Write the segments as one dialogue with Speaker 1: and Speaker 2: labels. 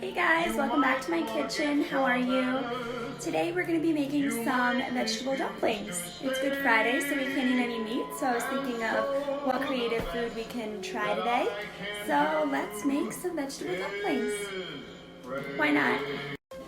Speaker 1: Hey guys, welcome back to my kitchen. How are you? Today we're going to be making some vegetable dumplings. It's Good Friday, so we can't eat any meat, so I was thinking of what creative food we can try today. So let's make some vegetable dumplings. Why not?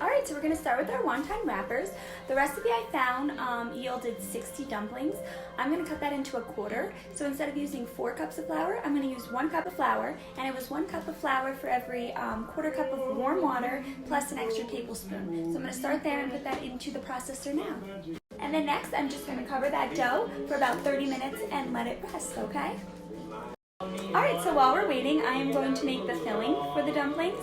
Speaker 1: Alright, so we're going to start with our wonton wrappers. The recipe I found yielded 60 dumplings. I'm going to cut that into a quarter. So instead of using 4 cups of flour, I'm going to use 1 cup of flour. And it was 1 cup of flour for every quarter cup of warm water plus an extra tablespoon. So I'm going to start there and put that into the processor now. And then next, I'm just going to cover that dough for about 30 minutes and let it rest, okay? Alright, so while we're waiting, I am going to make the filling for the dumplings.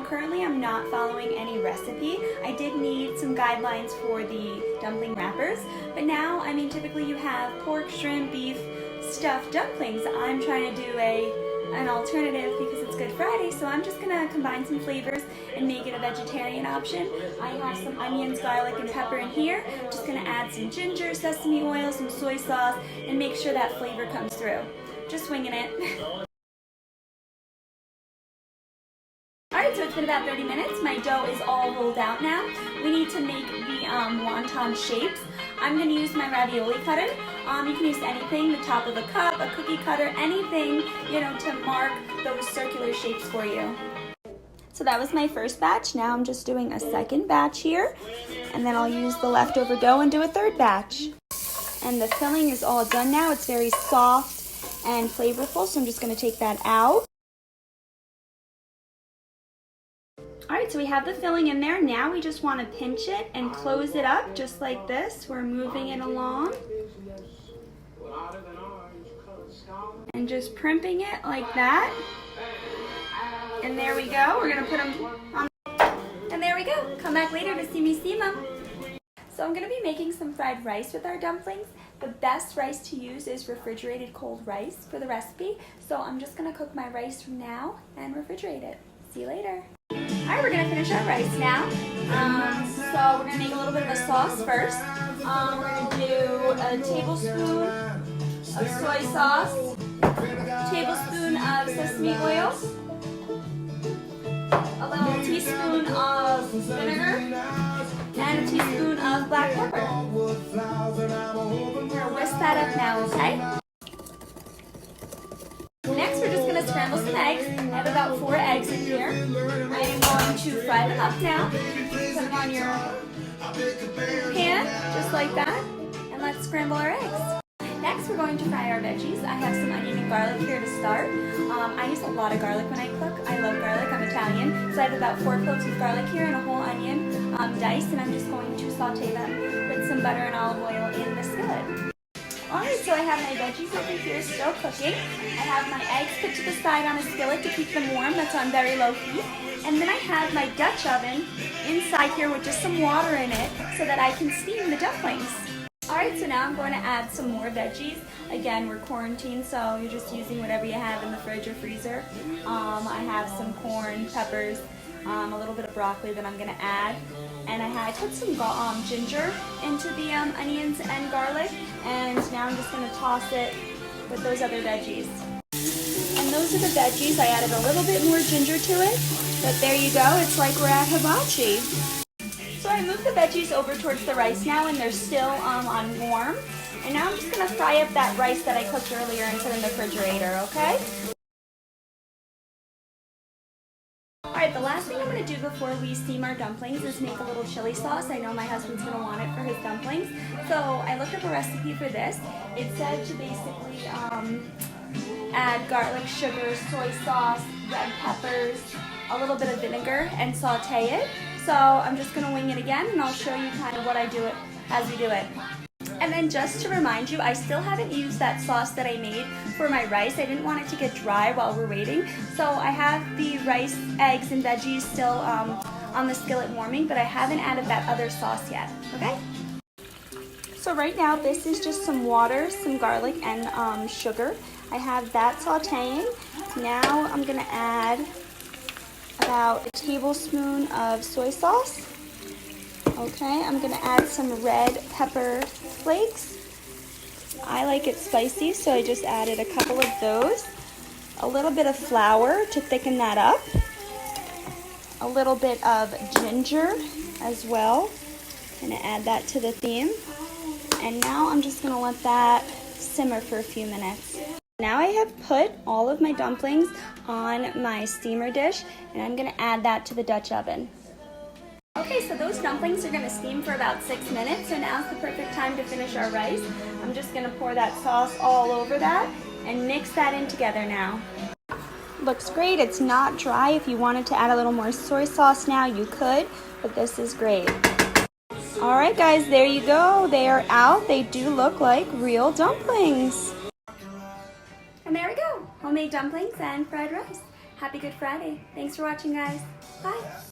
Speaker 1: Currently I'm not following any recipe. I did need some guidelines for the dumpling wrappers, but now, typically you have pork, shrimp, beef, stuffed dumplings. I'm trying to do an alternative because it's Good Friday, so I'm just going to combine some flavors and make it a vegetarian option. I have some onions, garlic, and pepper in here. I'm just going to add some ginger, sesame oil, some soy sauce, and make sure that flavor comes through. Just winging it. Alright, so it's been about 30 minutes. My dough is all rolled out now. We need to make the wonton shapes. I'm going to use my ravioli cutter. You can use anything, the top of a cup, a cookie cutter, anything, to mark those circular shapes for you. So that was my first batch. Now I'm just doing a second batch here. And then I'll use the leftover dough and do a third batch. And the filling is all done now. It's very soft and flavorful, so I'm just going to take that out. Alright, so we have the filling in there. Now we just want to pinch it and close it up just like this. We're moving it along. And just primping it like that. And there we go. We're going to put them on. And there we go. Come back later to see me steam them. So I'm going to be making some fried rice with our dumplings. The best rice to use is refrigerated cold rice for the recipe. So I'm just going to cook my rice from now and refrigerate it. See you later. Alright, we're going to finish our rice now. So we're going to make a little bit of a sauce first. We're going to do a tablespoon of soy sauce, a tablespoon of sesame oil, a little teaspoon of vinegar, and a teaspoon of black pepper. We're going to whisk that up now, okay? Next, we're just going to scramble some eggs. I have about 4 eggs in here. I am going to fry them up now. Put them on your pan, just like that. And let's scramble our eggs. Next, we're going to fry our veggies. I have some onion and garlic here to start. I use a lot of garlic when I cook. I love garlic. I'm Italian. So I have about 4 cloves of garlic here and a whole onion diced. And I'm just going to saute them with some butter and olive oil in the skillet. Alright, so I have my veggies over here still cooking. I have my eggs put to the side on a skillet to keep them warm. That's on very low heat. And then I have my Dutch oven inside here with just some water in it so that I can steam the dumplings. Alright, so now I'm going to add some more veggies. Again, we're quarantined, so you're just using whatever you have in the fridge or freezer. I have some corn, peppers, a little bit of broccoli that I'm going to add. And I put some ginger into the onions and garlic. And now I'm just going to toss it with those other veggies. And those are the veggies. I added a little bit more ginger to it. But there you go. It's like we're at hibachi. So I moved the veggies over towards the rice now, and they're still on warm. And now I'm just going to fry up that rice that I cooked earlier and put in the refrigerator, okay? Alright, the last thing I'm going to do before we steam our dumplings is make a little chili sauce. I know my husband's going to want it for his dumplings. So I looked up a recipe for this. It said to basically add garlic, sugar, soy sauce, red peppers, a little bit of vinegar, and saute it. So I'm just going to wing it again, and I'll show you kind of what I do it as we do it. And then just to remind you, I still haven't used that sauce that I made for my rice. I didn't want it to get dry while we're waiting. So I have the rice, eggs, and veggies still on the skillet warming, but I haven't added that other sauce yet, okay? So right now, this is just some water, some garlic, and sugar. I have that sauteing. Now I'm going to add about a tablespoon of soy sauce. Okay, I'm going to add some red pepper flakes. I like it spicy, so I just added a couple of those. A little bit of flour to thicken that up. a little bit of ginger as well. I'm gonna add that to the theme. And now I'm just gonna let that simmer for a few minutes. Now I have put all of my dumplings on my steamer dish, and I'm gonna add that to the Dutch oven. Okay, so those dumplings are gonna steam for about 6 minutes, so now's the perfect time to finish our rice. I'm just gonna pour that sauce all over that and mix that in together now. Looks great, it's not dry. If you wanted to add a little more soy sauce now, you could, but this is great. All right, guys, there you go. They are out. They do look like real dumplings. And there we go, homemade dumplings and fried rice. Happy Good Friday. Thanks for watching, guys. Bye.